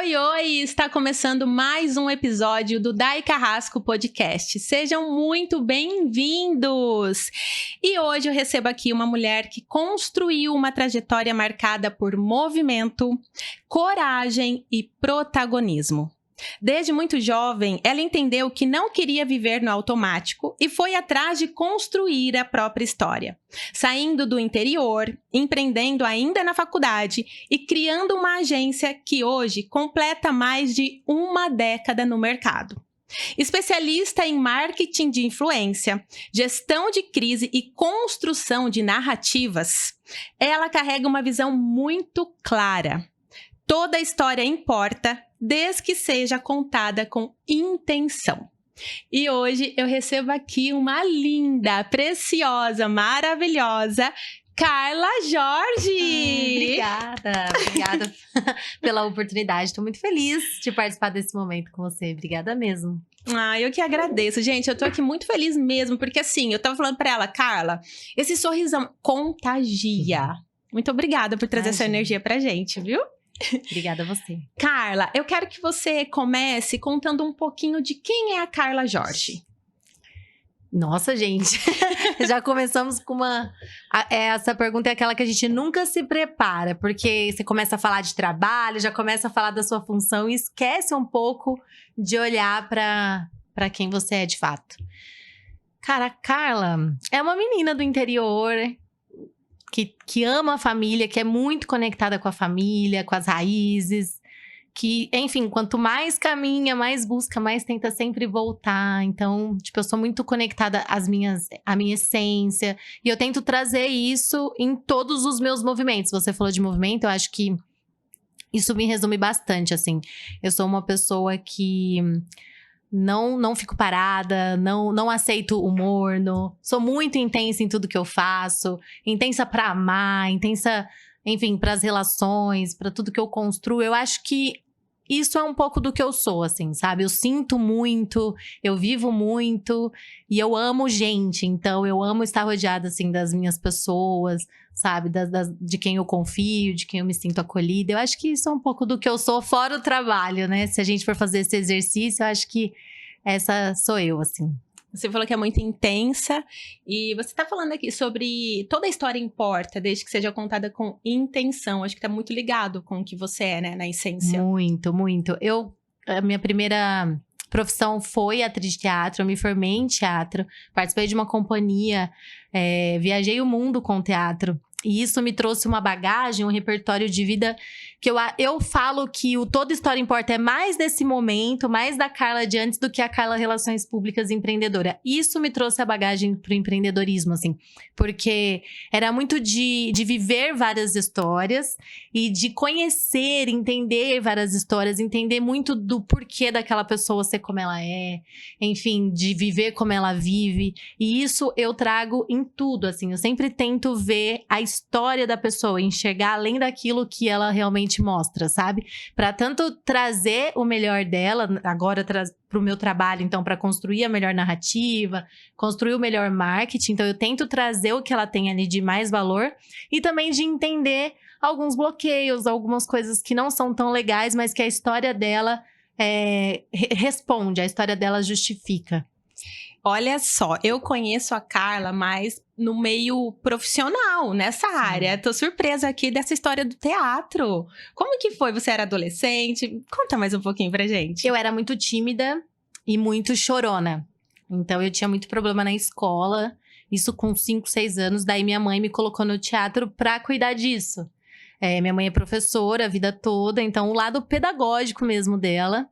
Oi, oi! Está começando mais um episódio do Dai Carrasco Podcast. Sejam muito bem-vindos! E hoje eu recebo aqui uma mulher que construiu uma trajetória marcada por movimento, coragem e protagonismo. Desde muito jovem, ela entendeu que não queria viver no automático e foi atrás de construir a própria história. Saindo do interior, empreendendo ainda na faculdade e criando uma agência que hoje completa mais de uma década no mercado. Especialista em marketing de influência, gestão de crise e construção de narrativas, ela carrega uma visão muito clara. Toda história importa, desde que seja contada com intenção. E hoje eu recebo aqui uma linda, preciosa, maravilhosa Carla Jorge! Obrigada pela oportunidade. Estou muito feliz de participar desse momento com você. Obrigada mesmo. Eu que agradeço. Gente, eu tô aqui muito feliz mesmo, porque assim, eu tava falando pra ela, Carla, esse sorrisão contagia. Muito obrigada por trazer essa energia pra gente, viu? Obrigada a você. Carla, eu quero que você comece contando um pouquinho de quem é a Carla Jorge. Nossa, gente, já começamos com essa pergunta é aquela que a gente nunca se prepara, porque você começa a falar de trabalho, já começa a falar da sua função e esquece um pouco de olhar para quem você é de fato. Cara, a Carla é uma menina do interior que ama a família, que é muito conectada com a família, com as raízes, que, enfim, quanto mais caminha, mais busca, mais tenta sempre voltar. Então, tipo, eu sou muito conectada à minha essência. E eu tento trazer isso em todos os meus movimentos. Você falou de movimento, eu acho que isso me resume bastante, assim. Eu sou uma pessoa que não fico parada, não aceito o morno. Sou muito intensa em tudo que eu faço. Intensa pra amar, intensa, enfim, pras relações, pra tudo que eu construo. Eu acho que isso é um pouco do que eu sou, assim, sabe? Eu sinto muito, eu vivo muito e eu amo gente. Então, eu amo estar rodeada, assim, das minhas pessoas, sabe? De quem eu confio, de quem eu me sinto acolhida. Eu acho que isso é um pouco do que eu sou, fora o trabalho, né? Se a gente for fazer esse exercício, eu acho que essa sou eu, assim. Você falou que é muito intensa e você tá falando aqui sobre toda a história importa, desde que seja contada com intenção. Acho que tá muito ligado com o que você é, né, na essência. Muito, muito. A minha primeira profissão foi atriz de teatro, eu me formei em teatro, participei de uma companhia, viajei o mundo com teatro. E isso me trouxe uma bagagem, um repertório de vida que eu falo que o Toda História Importa é mais desse momento, mais da Carla de antes do que a Carla Relações Públicas empreendedora. Isso me trouxe a bagagem pro empreendedorismo, assim. Porque era muito de viver várias histórias e de conhecer, entender várias histórias, entender muito do porquê daquela pessoa ser como ela é. Enfim, de viver como ela vive. E isso eu trago em tudo, assim. Eu sempre tento ver a história da pessoa, enxergar além daquilo que ela realmente mostra, sabe? Pra tanto trazer o melhor dela, agora pro meu trabalho, então, pra construir a melhor narrativa, construir o melhor marketing. Então, eu tento trazer o que ela tem ali de mais valor e também de entender alguns bloqueios, algumas coisas que não são tão legais, mas que a história dela responde, a história dela justifica. Olha só, eu conheço a Carla mais no meio profissional, nessa área. Tô surpresa aqui dessa história do teatro. Como que foi? Você era adolescente? Conta mais um pouquinho pra gente. Eu era muito tímida e muito chorona. Então, eu tinha muito problema na escola. Isso com 5, 6 anos. Daí, minha mãe me colocou no teatro pra cuidar disso. Minha mãe é professora a vida toda. Então, o lado pedagógico mesmo dela.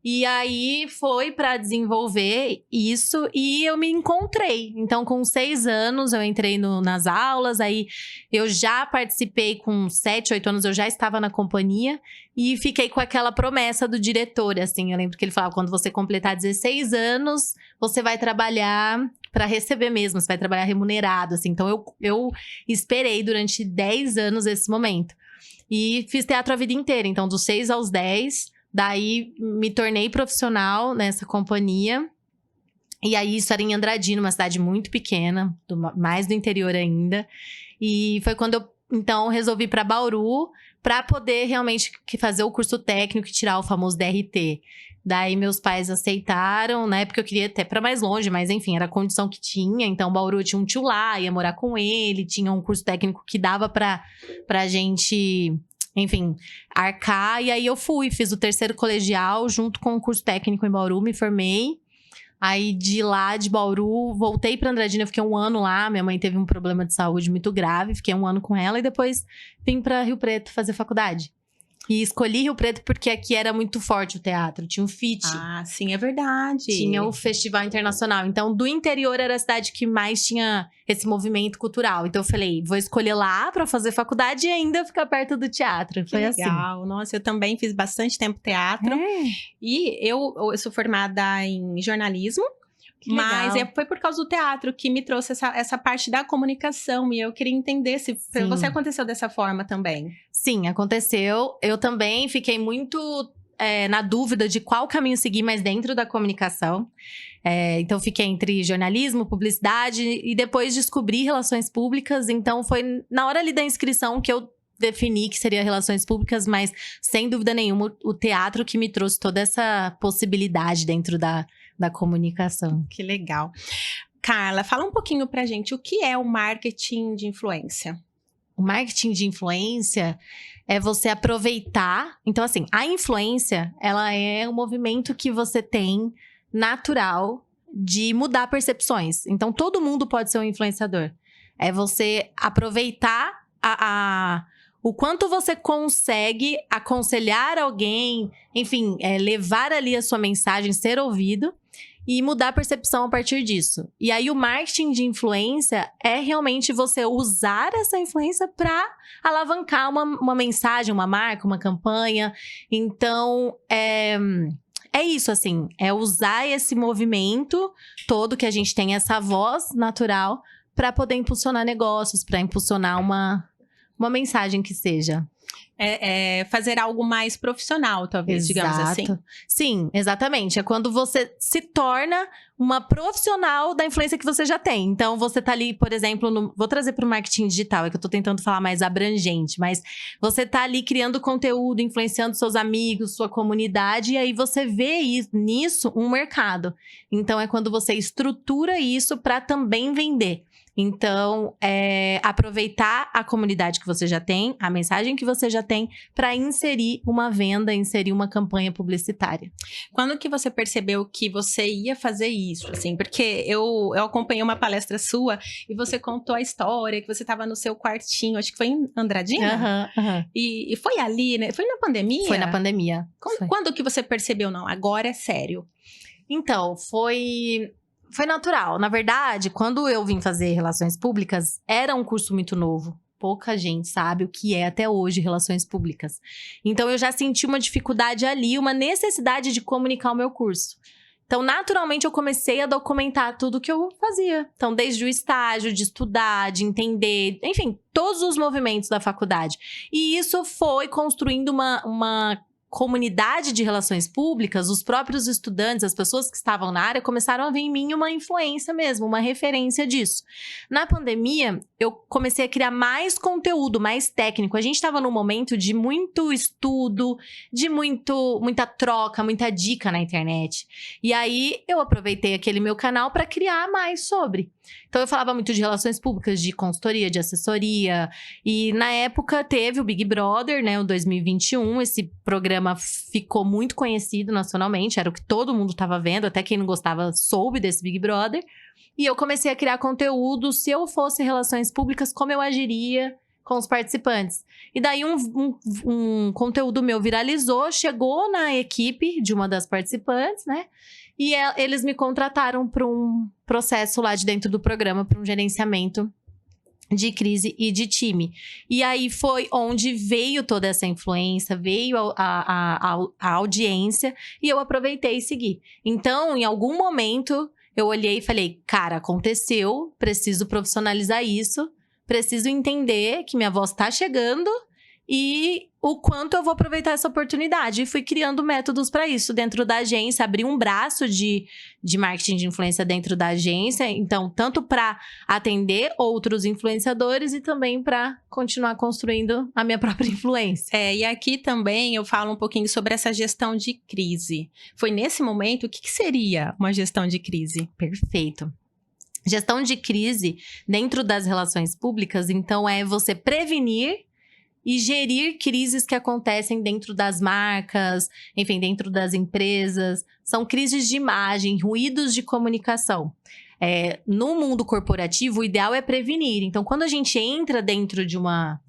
E aí, foi pra desenvolver isso e eu me encontrei. Então, com 6 anos, eu entrei nas aulas. Aí, eu já participei com 7, 8 anos, eu já estava na companhia. E fiquei com aquela promessa do diretor, assim. Eu lembro que ele falava, quando você completar 16 anos, você vai trabalhar pra receber mesmo. Você vai trabalhar remunerado, assim. Então, eu esperei durante 10 anos esse momento. E fiz teatro a vida inteira. Então, dos 6 aos 10... Daí, me tornei profissional nessa companhia. E aí, isso era em Andradina, uma cidade muito pequena, mais do interior ainda. E foi quando eu, então, resolvi ir pra Bauru para poder realmente fazer o curso técnico e tirar o famoso DRT. Daí meus pais aceitaram, né? Porque eu queria até para mais longe, mas enfim, era a condição que tinha. Então, Bauru tinha um tio lá, ia morar com ele, tinha um curso técnico que dava pra gente, enfim, arcar. E aí eu fui, fiz o 3º colegial junto com o curso técnico em Bauru, me formei. Aí de lá, de Bauru, voltei pra Andradina, fiquei 1 ano lá. Minha mãe teve um problema de saúde muito grave, fiquei 1 ano com ela e depois vim pra Rio Preto fazer faculdade. E escolhi Rio Preto porque aqui era muito forte o teatro, tinha um FIT. Ah, sim, é verdade. Tinha o Festival Internacional. Então, do interior era a cidade que mais tinha esse movimento cultural. Então, eu falei, vou escolher lá pra fazer faculdade e ainda ficar perto do teatro. Que foi legal. assim. Nossa, eu também fiz bastante tempo teatro. E eu sou formada em jornalismo. Que Mas legal. foi por causa do teatro que me trouxe essa parte da comunicação. E eu queria entender se pra Sim. você aconteceu dessa forma também. Sim, aconteceu. Eu também fiquei muito na dúvida de qual caminho seguir, mas dentro da comunicação. Então, fiquei entre jornalismo, publicidade e depois descobri relações públicas. Então, foi na hora ali da inscrição que eu defini que seria relações públicas, mas sem dúvida nenhuma o teatro que me trouxe toda essa possibilidade dentro da comunicação. Que legal. Carla, fala um pouquinho pra gente o que é o marketing de influência. O marketing de influência é você aproveitar. Então, assim, a influência, ela é um movimento que você tem natural de mudar percepções. Então, todo mundo pode ser um influenciador. É você aproveitar o quanto você consegue aconselhar alguém, enfim, levar ali a sua mensagem, ser ouvido e mudar a percepção a partir disso. E aí, o marketing de influência é realmente você usar essa influência para alavancar uma mensagem, uma marca, uma campanha. Então, é isso, assim, é usar esse movimento todo que a gente tem, essa voz natural, para poder impulsionar negócios, para impulsionar uma mensagem que seja. Fazer algo mais profissional, talvez, digamos assim. Sim, exatamente. É quando você se torna uma profissional da influência que você já tem. Então, você tá ali, por exemplo, vou trazer para o marketing digital, é que eu tô tentando falar mais abrangente, mas você tá ali criando conteúdo, influenciando seus amigos, sua comunidade, e aí você vê nisso um mercado. Então, é quando você estrutura isso para também vender. Então, aproveitar a comunidade que você já tem, a mensagem que você já tem, para inserir uma venda, inserir uma campanha publicitária. Quando que você percebeu que você ia fazer isso, assim? Porque eu acompanhei uma palestra sua e você contou a história, que você estava no seu quartinho, acho que foi em Andradina? Aham. E foi ali, né? Foi na pandemia? Foi na pandemia. Quando que você percebeu, não, agora é sério? Então, foi natural. Na verdade, quando eu vim fazer Relações Públicas, era um curso muito novo. Pouca gente sabe o que é até hoje Relações Públicas. Então, eu já senti uma dificuldade ali, uma necessidade de comunicar o meu curso. Então, naturalmente, eu comecei a documentar tudo que eu fazia. Então, desde o estágio, de estudar, de entender, enfim, todos os movimentos da faculdade. E isso foi construindo uma comunidade de relações públicas, os próprios estudantes, as pessoas que estavam na área, começaram a ver em mim uma influência mesmo, uma referência disso. Na pandemia, eu comecei a criar mais conteúdo, mais técnico. A gente estava num momento de muito estudo, de muita troca, muita dica na internet. E aí, eu aproveitei aquele meu canal para criar mais sobre. Então, eu falava muito de relações públicas, de consultoria, de assessoria. E, na época, teve o Big Brother, né? O 2021. Esse programa ficou muito conhecido nacionalmente. Era o que todo mundo estava vendo. Até quem não gostava soube desse Big Brother. E eu comecei a criar conteúdo. Se eu fosse relações públicas, como eu agiria com os participantes. E daí, um conteúdo meu viralizou. Chegou na equipe de uma das participantes, né? E eles me contrataram para um processo lá de dentro do programa, para um gerenciamento de crise e de time. E aí foi onde veio toda essa influência, veio a audiência, e eu aproveitei e segui. Então, em algum momento, eu olhei e falei, cara, aconteceu, preciso profissionalizar isso, preciso entender que minha voz está chegando e o quanto eu vou aproveitar essa oportunidade. E fui criando métodos para isso dentro da agência, abri um braço de marketing de influência dentro da agência, então tanto para atender outros influenciadores e também para continuar construindo a minha própria influência. E aqui também eu falo um pouquinho sobre essa gestão de crise. Foi nesse momento, o que seria uma gestão de crise? Perfeito. Gestão de crise dentro das relações públicas, então, é você prevenir e gerir crises que acontecem dentro das marcas, enfim, dentro das empresas. São crises de imagem, ruídos de comunicação. No mundo corporativo, o ideal é prevenir. Então, quando a gente entra dentro de uma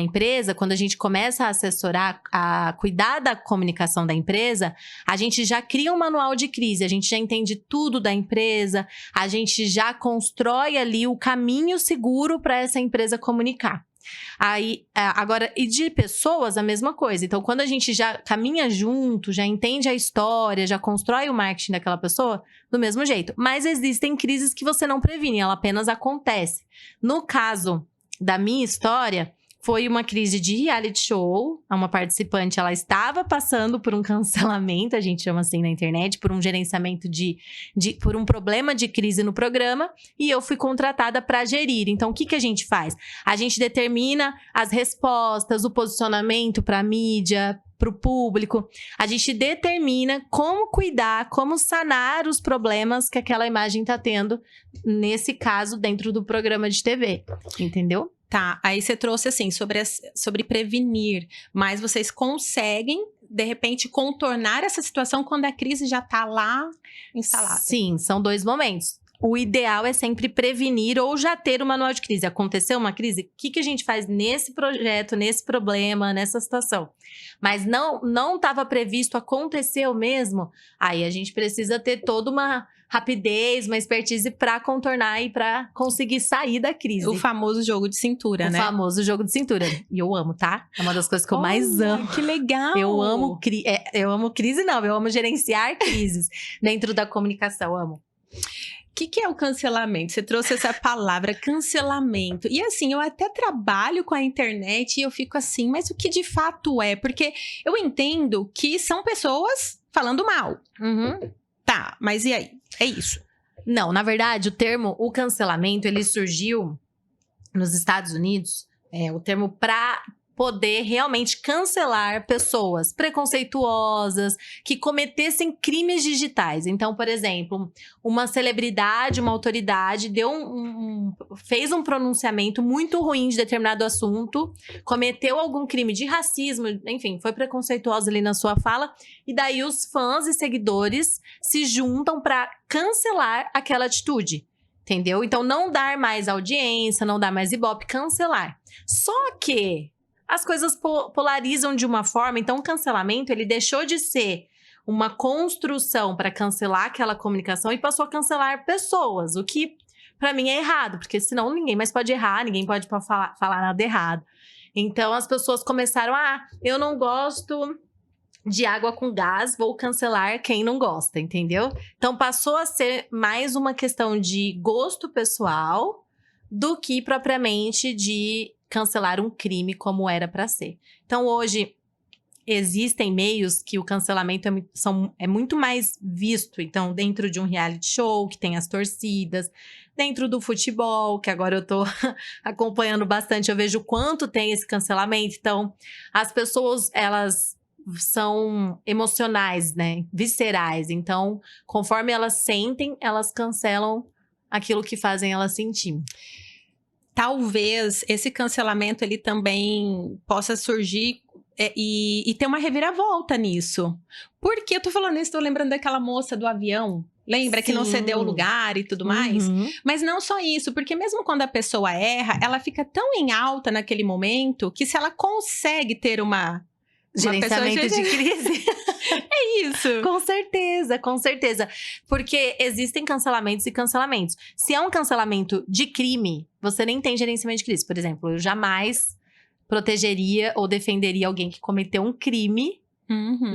empresa, quando a gente começa a assessorar, a cuidar da comunicação da empresa, a gente já cria um manual de crise, a gente já entende tudo da empresa, a gente já constrói ali o caminho seguro para essa empresa comunicar. Agora, e de pessoas, a mesma coisa. Então, quando a gente já caminha junto, já entende a história, já constrói o marketing daquela pessoa, do mesmo jeito. Mas existem crises que você não previne, ela apenas acontece. No caso da minha história, foi uma crise de reality show. Uma participante, ela estava passando por um cancelamento, a gente chama assim na internet, por um gerenciamento por um problema de crise no programa, e eu fui contratada para gerir. Então, o que a gente faz? A gente determina as respostas, o posicionamento para a mídia, para o público. A gente determina como cuidar, como sanar os problemas que aquela imagem está tendo, nesse caso, dentro do programa de TV. Entendeu? Tá, aí você trouxe assim, sobre prevenir, mas vocês conseguem, de repente, contornar essa situação quando a crise já tá lá instalada? Sim, são 2 momentos. O ideal é sempre prevenir ou já ter o manual de crise. Aconteceu uma crise, o que a gente faz nesse projeto, nesse problema, nessa situação? Mas não estava previsto, aconteceu mesmo, aí a gente precisa ter toda uma rapidez, uma expertise para contornar e para conseguir sair da crise. O famoso jogo de cintura, né? O famoso jogo de cintura. E eu amo, tá? É uma das coisas que eu mais amo. Que legal! Eu amo crise, não. Eu amo gerenciar crises dentro da comunicação, amo. O que é o cancelamento? Você trouxe essa palavra, cancelamento. E assim, eu até trabalho com a internet e eu fico assim, mas o que de fato é? Porque eu entendo que são pessoas falando mal. Uhum. Tá, mas e aí? É isso. Não, na verdade, o cancelamento, ele surgiu nos Estados Unidos, o termo para poder realmente cancelar pessoas preconceituosas que cometessem crimes digitais. Então, por exemplo, uma celebridade, uma autoridade fez um pronunciamento muito ruim de determinado assunto, cometeu algum crime de racismo, enfim, foi preconceituosa ali na sua fala, e daí os fãs e seguidores se juntam para cancelar aquela atitude. Entendeu? Então, não dar mais audiência, não dar mais ibope, cancelar. Só que as coisas polarizam de uma forma, então o cancelamento, ele deixou de ser uma construção para cancelar aquela comunicação e passou a cancelar pessoas, o que para mim é errado, porque senão ninguém mais pode errar, ninguém pode falar nada errado. Então as pessoas começaram, eu não gosto de água com gás, vou cancelar quem não gosta, entendeu? Então passou a ser mais uma questão de gosto pessoal do que propriamente de cancelar um crime como era para ser. Então, hoje, existem meios que o cancelamento é muito mais visto. Então, dentro de um reality show, que tem as torcidas, dentro do futebol, que agora eu tô acompanhando bastante, eu vejo o quanto tem esse cancelamento. Então, as pessoas, elas são emocionais, né? Viscerais. Então, conforme elas sentem, elas cancelam aquilo que fazem elas sentir. Talvez esse cancelamento ele também possa surgir e ter uma reviravolta nisso. Porque eu tô falando isso, tô lembrando daquela moça do avião. Lembra? Sim. Que não cedeu o lugar e tudo mais? Uhum. Mas não só isso, porque mesmo quando a pessoa erra, ela fica tão em alta naquele momento que se ela consegue ter uma gerenciamento de crise. É isso. Com certeza, com certeza. Porque existem cancelamentos e cancelamentos. Se é um cancelamento de crime, você nem tem gerenciamento de crise. Por exemplo, eu jamais protegeria ou defenderia alguém que cometeu um crime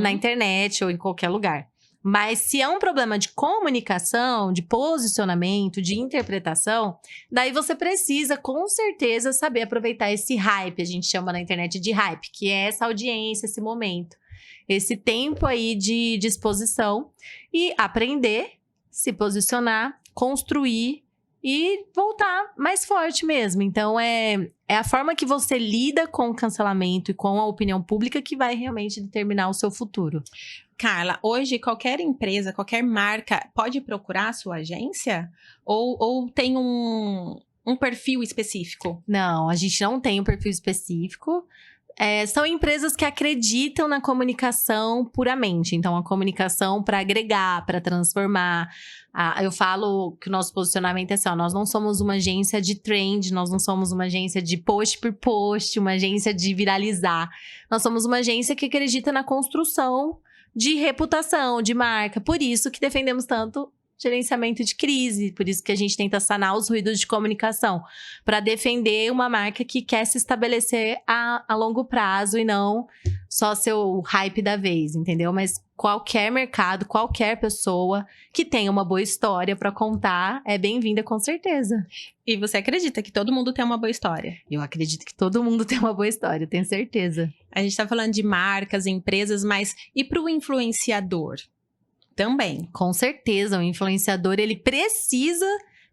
na internet ou em qualquer lugar. Mas se é um problema de comunicação, de posicionamento, de interpretação, daí você precisa, com certeza, saber aproveitar esse hype, a gente chama na internet de hype, que é essa audiência, esse momento, esse tempo aí de exposição e aprender, se posicionar, construir e voltar mais forte mesmo. Então, é a forma que você lida com o cancelamento e com a opinião pública que vai realmente determinar o seu futuro. Carla, hoje qualquer empresa, qualquer marca pode procurar a sua agência? Ou tem um perfil específico? Não, a gente não tem um perfil específico. São empresas que acreditam na comunicação puramente. Então, a comunicação para agregar, para transformar. Eu falo que o nosso posicionamento é assim, ó, nós não somos uma agência de trend, nós não somos uma agência de post por post, uma agência de viralizar. Nós somos uma agência que acredita na construção de reputação, de marca. Por isso que defendemos tanto gerenciamento de crise, por isso que a gente tenta sanar os ruídos de comunicação, para defender uma marca que quer se estabelecer a longo prazo e não só ser o hype da vez, entendeu? Mas qualquer mercado, qualquer pessoa que tenha uma boa história para contar é bem-vinda, com certeza. E você acredita que todo mundo tem uma boa história? Eu acredito que todo mundo tem uma boa história, tenho certeza. A gente tá falando de marcas, empresas, mas e para o influenciador? Também. Com certeza, o influenciador, ele precisa,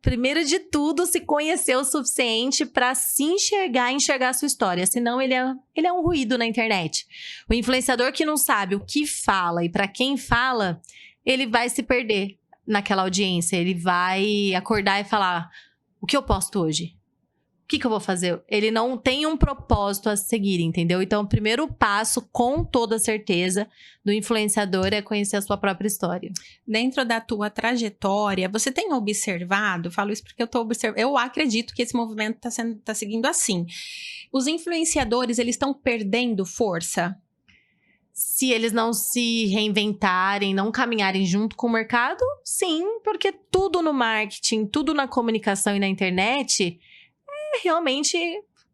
primeiro de tudo, se conhecer o suficiente para se enxergar a sua história. Senão, ele é um ruído na internet. O influenciador que não sabe o que fala e para quem fala, ele vai se perder naquela audiência. Ele vai acordar e falar, o que eu posto hoje? O que eu vou fazer? Ele não tem um propósito a seguir, entendeu? Então, o primeiro passo, com toda certeza, do influenciador é conhecer a sua própria história. Dentro da tua trajetória, você tem observado, falo isso porque eu tô observando, eu acredito que esse movimento tá seguindo assim. Os influenciadores, eles estão perdendo força? Se eles não se reinventarem, não caminharem junto com o mercado, sim, porque tudo no marketing, tudo na comunicação e na internet é realmente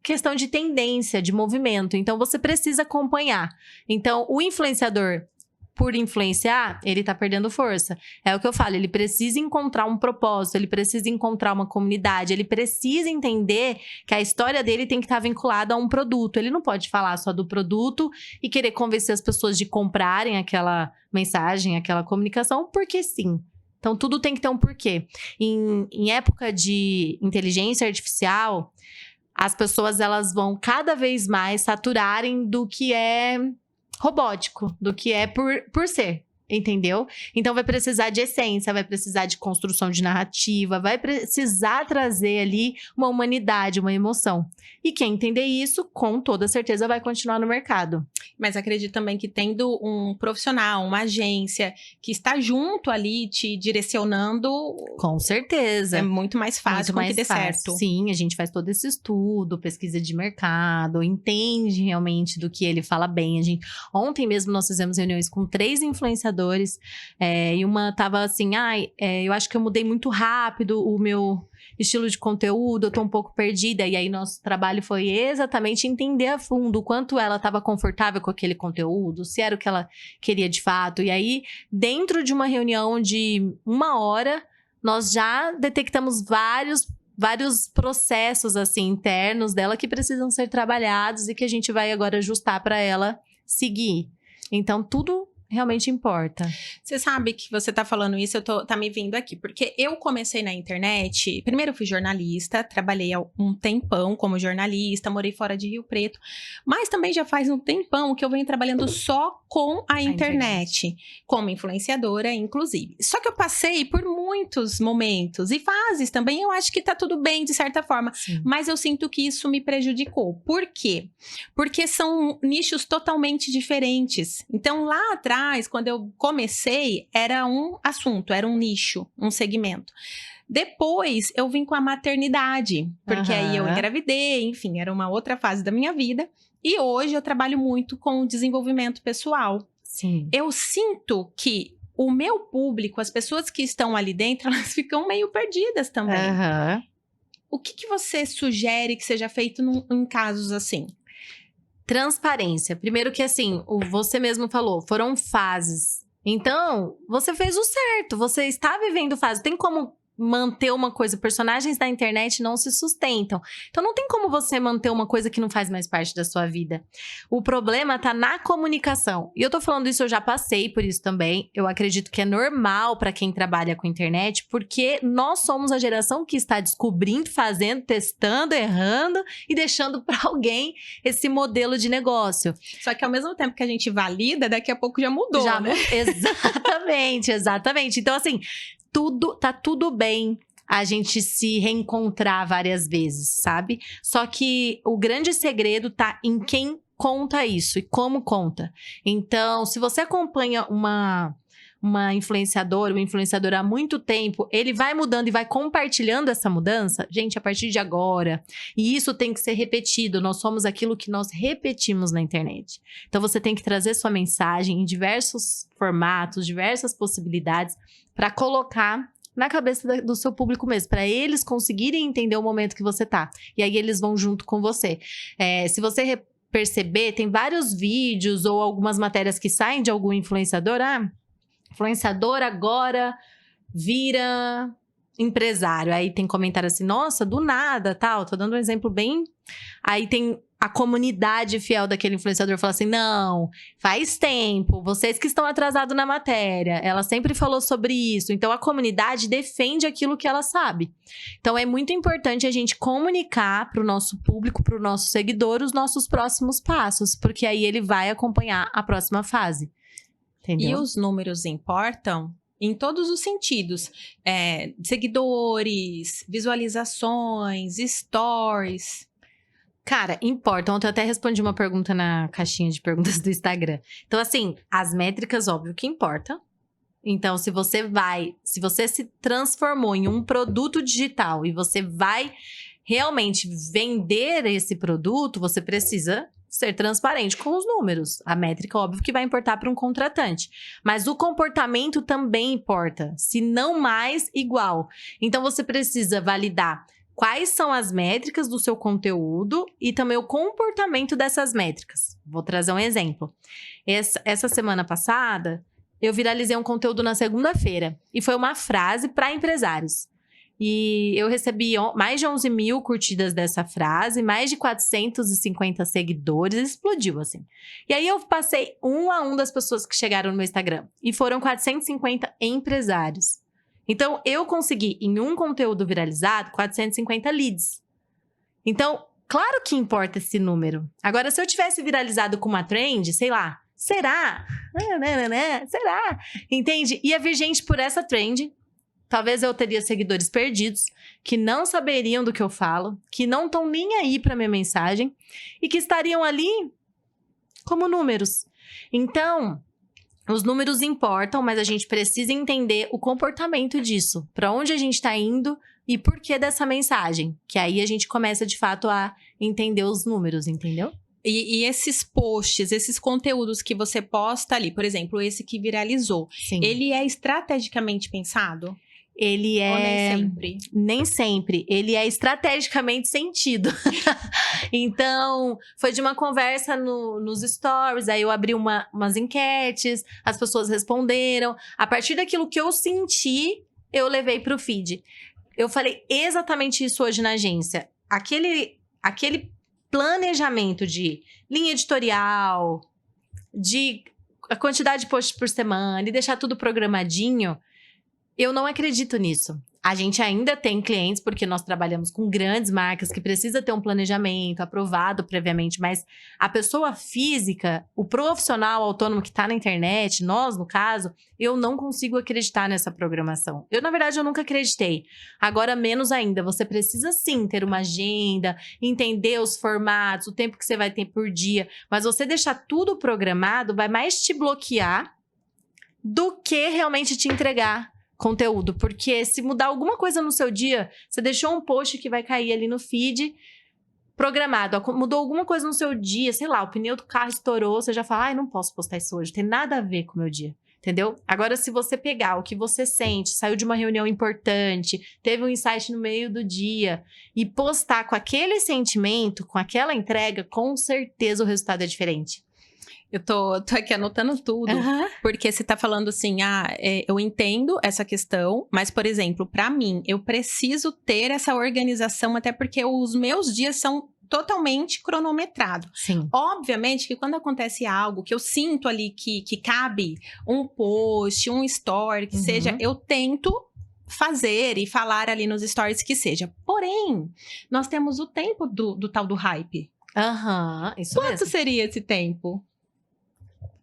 questão de tendência, de movimento. Então, você precisa acompanhar. Então, o influenciador, por influenciar, ele tá perdendo força. É o que eu falo, ele precisa encontrar um propósito, ele precisa encontrar uma comunidade, ele precisa entender que a história dele tem que estar vinculada a um produto. Ele não pode falar só do produto e querer convencer as pessoas de comprarem aquela mensagem, aquela comunicação, porque sim. Então, tudo tem que ter um porquê. Em época de inteligência artificial, as pessoas elas vão cada vez mais saturarem do que é robótico, do que é por ser, entendeu? Então, vai precisar de essência, vai precisar de construção de narrativa, vai precisar trazer ali uma humanidade, uma emoção. E quem entender isso, com toda certeza, vai continuar no mercado. Mas acredito também que tendo um profissional, uma agência que está junto ali te direcionando, com certeza, é muito mais fácil com que dê certo. Sim, a gente faz todo esse estudo, pesquisa de mercado, entende realmente do que ele fala bem. Ontem mesmo nós fizemos reuniões com 3 influenciadores e uma tava assim, eu acho que eu mudei muito rápido o meu estilo de conteúdo, eu tô um pouco perdida. E aí nosso trabalho foi exatamente entender a fundo o quanto ela estava confortável com aquele conteúdo, se era o que ela queria de fato. E aí, dentro de uma reunião de 1 hora, nós já detectamos vários processos assim internos dela que precisam ser trabalhados e que a gente vai agora ajustar para ela seguir. Então, tudo realmente importa. Você sabe que você tá falando isso, tá me vindo aqui, porque eu comecei na internet, primeiro eu fui jornalista, trabalhei há um tempão como jornalista, morei fora de Rio Preto, mas também já faz um tempão que eu venho trabalhando só com a internet, como influenciadora, inclusive. Só que eu passei por muitos momentos e fases também, eu acho que tá tudo bem, de certa forma, sim, mas eu sinto que isso me prejudicou. Por quê? Porque são nichos totalmente diferentes. Então, lá atrás, quando eu comecei, era um assunto, era um nicho, um segmento. Depois, eu vim com a maternidade, porque aí eu engravidei, enfim, era uma outra fase da minha vida. E hoje eu trabalho muito com o desenvolvimento pessoal. Sim. Eu sinto que o meu público, as pessoas que estão ali dentro, elas ficam meio perdidas também. O que você sugere que seja feito em casos assim? Transparência. Primeiro que assim, você mesmo falou, foram fases. Então, você fez o certo, você está vivendo fase. Tem como manter uma coisa, personagens da internet não se sustentam. Então não tem como você manter uma coisa que não faz mais parte da sua vida. O problema tá na comunicação. E eu tô falando isso, eu já passei por isso também. Eu acredito que é normal para quem trabalha com internet, porque nós somos a geração que está descobrindo, fazendo, testando, errando e deixando para alguém esse modelo de negócio. Só que ao mesmo tempo que a gente valida, daqui a pouco já mudou, né? Exatamente, exatamente. Então assim, tá tudo bem a gente se reencontrar várias vezes, sabe? Só que o grande segredo tá em quem conta isso e como conta. Então, se você acompanha uma influenciadora, um influenciador há muito tempo, ele vai mudando e vai compartilhando essa mudança, gente, a partir de agora. E isso tem que ser repetido. Nós somos aquilo que nós repetimos na internet. Então, você tem que trazer sua mensagem em diversos formatos, diversas possibilidades, para colocar na cabeça do seu público mesmo, para eles conseguirem entender o momento que você tá. E aí eles vão junto com você. Se você perceber, tem vários vídeos ou algumas matérias que saem de algum influenciador. Influenciador agora vira empresário. Aí tem comentário assim, nossa, do nada, tal. Tô dando um exemplo bem... Aí tem a comunidade fiel daquele influenciador fala assim, não, faz tempo, vocês que estão atrasados na matéria, ela sempre falou sobre isso. Então a comunidade defende aquilo que ela sabe. Então é muito importante a gente comunicar para o nosso público, para o nosso seguidor, os nossos próximos passos, porque aí ele vai acompanhar a próxima fase. Entendeu? E os números importam em todos os sentidos. Seguidores, visualizações, stories. Cara, importa. Ontem eu até respondi uma pergunta na caixinha de perguntas do Instagram. Então, assim, as métricas, óbvio que importa. Então, se você se transformou em um produto digital e você vai realmente vender esse produto, você precisa ser transparente com os números. A métrica, óbvio, que vai importar para um contratante. Mas o comportamento também importa, se não mais igual. Então, você precisa validar quais são as métricas do seu conteúdo e também o comportamento dessas métricas. Vou trazer um exemplo. Essa semana passada, eu viralizei um conteúdo na segunda-feira. E foi uma frase para empresários. E eu recebi mais de 11 mil curtidas dessa frase, mais de 450 seguidores, explodiu assim. E aí eu passei um a um das pessoas que chegaram no meu Instagram. E foram 450 empresários. Então, eu consegui, em um conteúdo viralizado, 450 leads. Então, claro que importa esse número. Agora, se eu tivesse viralizado com uma trend, sei lá, será? Será? Entende? Ia vir gente por essa trend. Talvez eu teria seguidores perdidos, que não saberiam do que eu falo, que não estão nem aí para minha mensagem e que estariam ali como números. Então, os números importam, mas a gente precisa entender o comportamento disso. Para onde a gente está indo e por que dessa mensagem. Que aí a gente começa, de fato, a entender os números, entendeu? E esses posts, esses conteúdos que você posta ali, por exemplo, esse que viralizou, Sim. Ele é estrategicamente pensado? Ele é... Ou nem sempre? Nem sempre. Ele é estrategicamente sentido. Então, foi de uma conversa nos stories, aí eu abri umas enquetes, as pessoas responderam. A partir daquilo que eu senti, eu levei pro feed. Eu falei exatamente isso hoje na agência. Aquele planejamento de linha editorial, de a quantidade de posts por semana e deixar tudo programadinho, eu não acredito nisso. A gente ainda tem clientes, porque nós trabalhamos com grandes marcas que precisa ter um planejamento aprovado previamente, mas a pessoa física, o profissional autônomo que está na internet, nós, no caso, eu não consigo acreditar nessa programação. Na verdade, eu nunca acreditei. Agora, menos ainda. Você precisa, sim, ter uma agenda, entender os formatos, o tempo que você vai ter por dia, mas você deixar tudo programado vai mais te bloquear do que realmente te entregar conteúdo, porque se mudar alguma coisa no seu dia, você deixou um post que vai cair ali no feed programado, mudou alguma coisa no seu dia, sei lá, o pneu do carro estourou, você já fala, ai, não posso postar isso hoje, tem nada a ver com o meu dia, entendeu? Agora, se você pegar o que você sente, saiu de uma reunião importante, teve um insight no meio do dia e postar com aquele sentimento, com aquela entrega, com certeza o resultado é diferente. Eu tô aqui anotando tudo, porque você tá falando assim, eu entendo essa questão, mas, por exemplo, pra mim, eu preciso ter essa organização, até porque os meus dias são totalmente cronometrados. Sim. Obviamente que quando acontece algo que eu sinto ali que cabe um post, um story, que seja, eu tento fazer e falar ali nos stories que seja. Porém, nós temos o tempo do tal do hype. Isso Quanto mesmo. seria esse tempo?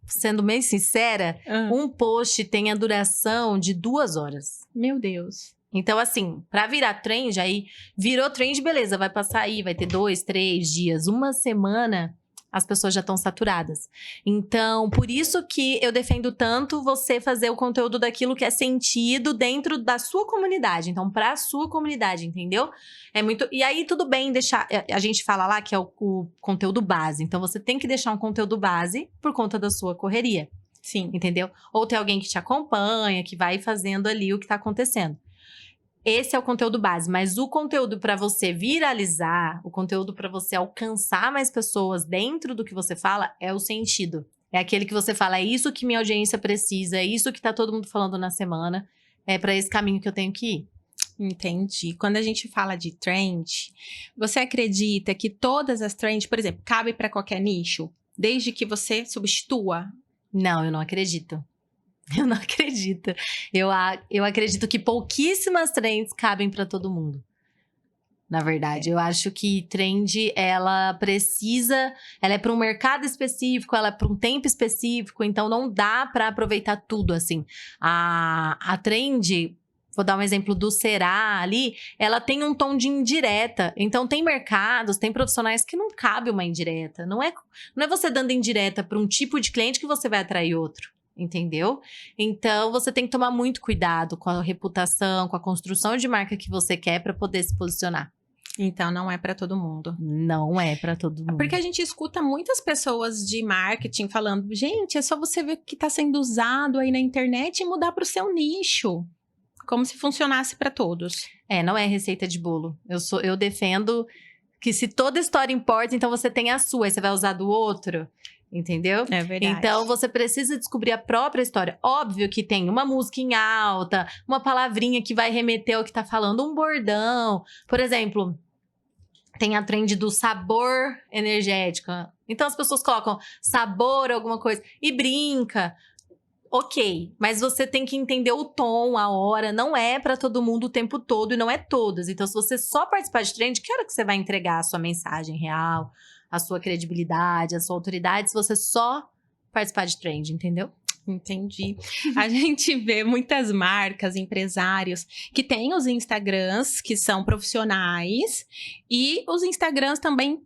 Sendo bem sincera, um post tem a duração de 2 horas. Meu Deus. Então, assim, pra virar trend, aí virou trend, beleza, vai passar aí, vai ter 2, 3 dias, uma semana, as pessoas já estão saturadas. Então, por isso que eu defendo tanto você fazer o conteúdo daquilo que é sentido dentro da sua comunidade. Então, pra sua comunidade, entendeu? É muito. E aí, tudo bem deixar. A gente fala lá que é o conteúdo base. Então, você tem que deixar um conteúdo base por conta da sua correria. Sim. Entendeu? Ou tem alguém que te acompanha, que vai fazendo ali o que tá acontecendo. Esse é o conteúdo base, mas o conteúdo para você viralizar, o conteúdo para você alcançar mais pessoas dentro do que você fala, é o sentido. É aquele que você fala, é isso que minha audiência precisa, é isso que tá todo mundo falando na semana, é para esse caminho que eu tenho que ir. Entendi. Quando a gente fala de trend, você acredita que todas as trends, por exemplo, cabe para qualquer nicho, desde que você substitua? Não, eu não acredito. Eu não acredito. Eu acredito que pouquíssimas trends cabem para todo mundo. Na verdade, eu acho que trend, ela é para um mercado específico, ela é para um tempo específico, então não dá para aproveitar tudo assim. A trend, vou dar um exemplo do Será ali, ela tem um tom de indireta. Então tem mercados, tem profissionais que não cabe uma indireta. Não é você dando indireta para um tipo de cliente que você vai atrair outro. Entendeu? Então, você tem que tomar muito cuidado com a reputação, com a construção de marca que você quer para poder se posicionar. Então, não é para todo mundo. Não é para todo mundo. Porque a gente escuta muitas pessoas de marketing falando, gente, é só você ver o que está sendo usado aí na internet e mudar para o seu nicho. Como se funcionasse para todos. Não é receita de bolo. Eu defendo que se toda história importa, então você tem a sua, aí você vai usar do outro. Entendeu? É verdade. Então, você precisa descobrir a própria história. Óbvio que tem uma música em alta, uma palavrinha que vai remeter ao que tá falando, um bordão. Por exemplo, tem a trend do sabor energético. Então, as pessoas colocam sabor, alguma coisa, e brinca. Ok, mas você tem que entender o tom, a hora. Não é pra todo mundo o tempo todo e não é todas. Então, se você só participar de trend, que hora que você vai entregar a sua mensagem real? A sua credibilidade, a sua autoridade, se você só participar de trend, entendeu? Entendi. A gente vê muitas marcas, empresários, que têm os Instagrams, que são profissionais, e os Instagrams também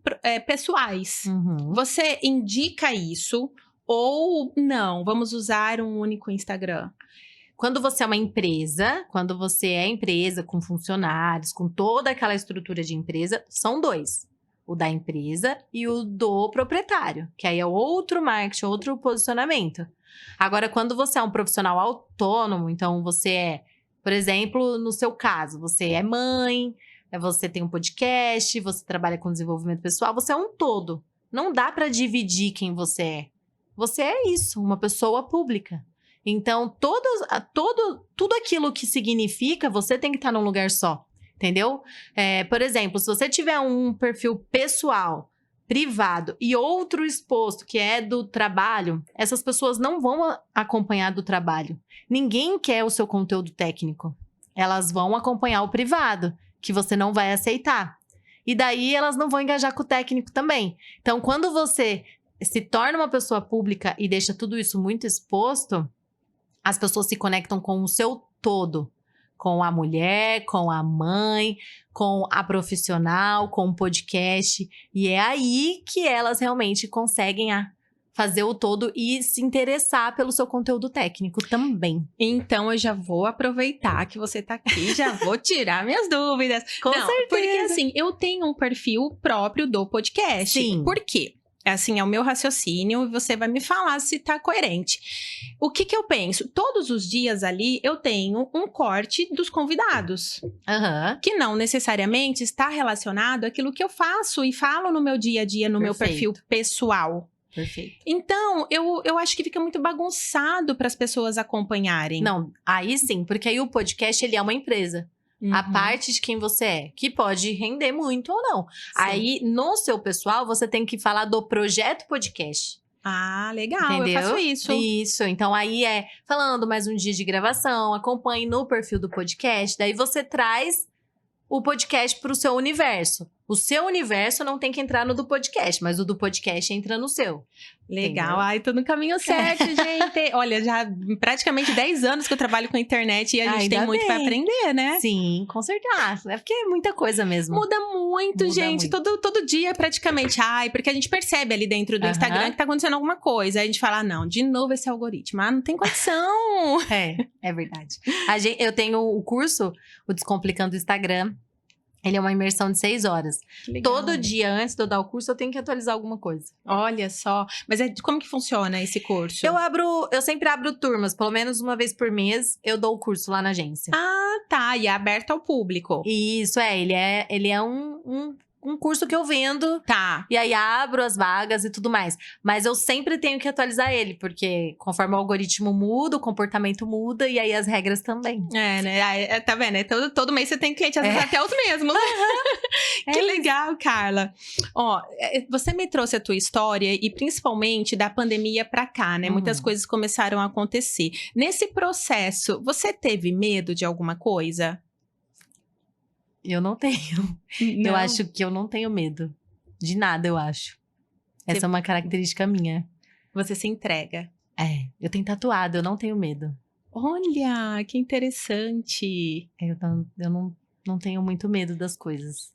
pessoais. Você indica isso ou não? Vamos usar um único Instagram? Quando você é uma empresa, com funcionários, com toda aquela estrutura de empresa, são 2. O da empresa e o do proprietário, que aí é outro marketing, outro posicionamento. Agora, quando você é um profissional autônomo, então você é, por exemplo, no seu caso, você é mãe, você tem um podcast, você trabalha com desenvolvimento pessoal, você é um todo. Não dá para dividir quem você é. Você é isso, uma pessoa pública. Então, tudo aquilo que significa, você tem que estar num lugar só. Entendeu? Por exemplo, se você tiver um perfil pessoal, privado e outro exposto, que é do trabalho, essas pessoas não vão acompanhar do trabalho. Ninguém quer o seu conteúdo técnico. Elas vão acompanhar o privado, que você não vai aceitar. E daí elas não vão engajar com o técnico também. Então, quando você se torna uma pessoa pública e deixa tudo isso muito exposto, as pessoas se conectam com o seu todo. Com a mulher, com a mãe, com a profissional, com o podcast. E é aí que elas realmente conseguem fazer o todo e se interessar pelo seu conteúdo técnico também. Então, eu já vou aproveitar que você tá aqui, já vou tirar minhas dúvidas. Com certeza. Porque assim, eu tenho um perfil próprio do podcast. Sim. Por quê? Assim, é o meu raciocínio e você vai me falar se tá coerente. O que eu penso? Todos os dias ali eu tenho um corte dos convidados. Que não necessariamente está relacionado àquilo que eu faço e falo no meu dia a dia, no meu perfil pessoal. Perfeito. Então, eu acho que fica muito bagunçado para as pessoas acompanharem. Não, aí sim, porque aí o podcast, ele é uma empresa. A Uhum. parte de quem você é, que pode render muito ou não. Sim. Aí, no seu pessoal, você tem que falar do projeto podcast. Ah, legal, Entendeu? eu faço isso. Isso, então aí é falando mais um dia de gravação, acompanhe no perfil do podcast, daí você traz o podcast para o seu universo. O seu universo não tem que entrar no do podcast, mas o do podcast entra no seu. Legal, Entendeu? ai, tô no caminho certo, gente. Olha, já praticamente 10 anos que eu trabalho com a internet e a gente Ainda tem muito pra bem. aprender, né? Sim, com certeza. É porque é muita coisa mesmo. Muda muito, Muda gente. muito. Todo dia, praticamente. Ai, porque a gente percebe ali dentro do Aham. Instagram que tá acontecendo alguma coisa. Aí a gente fala, não, de novo esse algoritmo. Ah, não tem condição. É verdade. Eu tenho o curso, o Descomplicando o Instagram. Ele é uma imersão de 6 horas. Que legal. Todo dia, antes de eu dar o curso, eu tenho que atualizar alguma coisa. Olha só. Mas como que funciona esse curso? Eu sempre abro turmas, pelo menos uma vez por mês, eu dou o curso lá na agência. Ah, tá. E é aberto ao público. Isso, ele é um curso que eu vendo. Tá. E aí abro as vagas e tudo mais. Mas eu sempre tenho que atualizar ele, porque conforme o algoritmo muda, o comportamento muda e aí as regras também. É, né? Tá vendo? Todo mês você tem cliente, às vezes até os mesmos. Que legal, Carla. Ó, você me trouxe a tua história e principalmente da pandemia pra cá, né? Muitas coisas começaram a acontecer. Nesse processo, você teve medo de alguma coisa? Eu não tenho. Não. Eu acho que eu não tenho medo. De nada, eu acho. Essa é uma característica minha. Você se entrega. Eu tenho tatuado, eu não tenho medo. Olha, que interessante. Eu não tenho muito medo das coisas.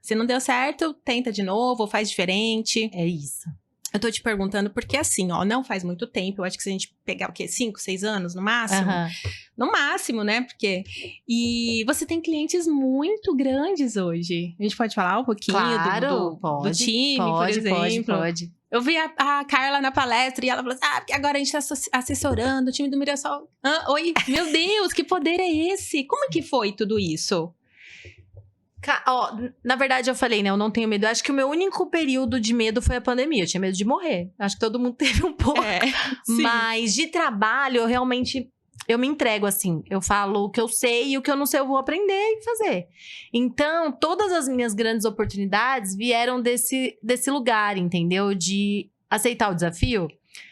Se não deu certo, tenta de novo, ou faz diferente. É isso. Eu tô te perguntando porque assim, ó, não faz muito tempo. Eu acho que se a gente pegar o quê? 5, 6 anos no máximo? Aham. No máximo, né? Porque... E você tem clientes muito grandes hoje. A gente pode falar um pouquinho do pode, time, por exemplo? Pode. Eu vi a Carla na palestra e ela falou assim, porque agora a gente tá assessorando o time do Mirassol. Oi, meu Deus, que poder é esse? Como que foi tudo isso? Na verdade, eu falei, né? Eu não tenho medo. Eu acho que o meu único período de medo foi a pandemia. Eu tinha medo de morrer. Acho que todo mundo teve um pouco. Sim. Mas de trabalho, eu realmente... Eu me entrego assim. Eu falo o que eu sei e o que eu não sei eu vou aprender e fazer. Então, todas as minhas grandes oportunidades vieram desse lugar, entendeu? De aceitar o desafio.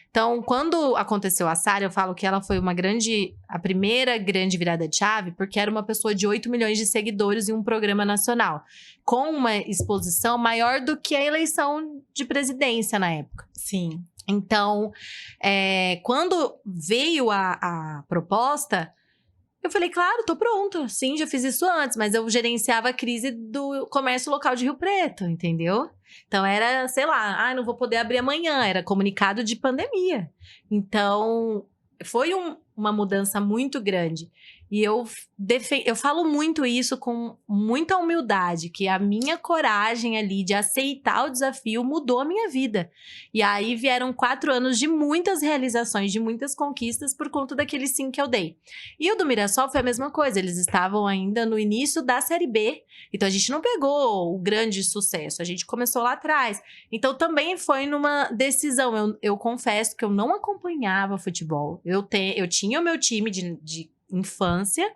Então, quando aconteceu a Sara, eu falo que ela foi a primeira grande virada de chave, porque era uma pessoa de 8 milhões de seguidores em um programa nacional, com uma exposição maior do que a eleição de presidência na época. Sim. Então, quando veio a proposta, eu falei, claro, tô pronta. Sim, já fiz isso antes, mas eu gerenciava a crise do comércio local de Rio Preto, entendeu? Então era, sei lá, não vou poder abrir amanhã, era comunicado de pandemia. Então, foi uma mudança muito grande. E eu falo muito isso com muita humildade, que a minha coragem ali de aceitar o desafio mudou a minha vida. E aí vieram 4 anos de muitas realizações, de muitas conquistas por conta daquele sim que eu dei. E o do Mirassol foi a mesma coisa, eles estavam ainda no início da Série B, então a gente não pegou o grande sucesso, a gente começou lá atrás. Então também foi numa decisão, eu confesso que eu não acompanhava futebol, eu tinha o meu time de infância,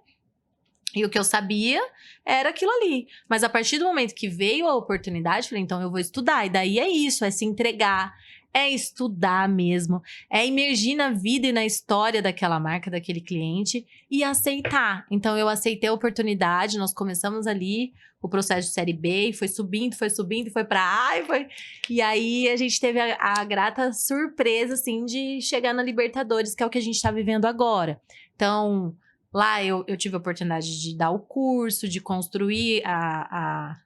e o que eu sabia era aquilo ali. Mas a partir do momento que veio a oportunidade, falei, então eu vou estudar. E daí é isso, é se entregar, é estudar mesmo, é imergir na vida e na história daquela marca, daquele cliente e aceitar. Então eu aceitei a oportunidade, nós começamos ali o processo de Série B, e foi subindo, foi pra A, e aí a gente teve a grata surpresa, assim, de chegar na Libertadores, que é o que a gente tá vivendo agora. Então, lá eu tive a oportunidade de dar o curso, de construir a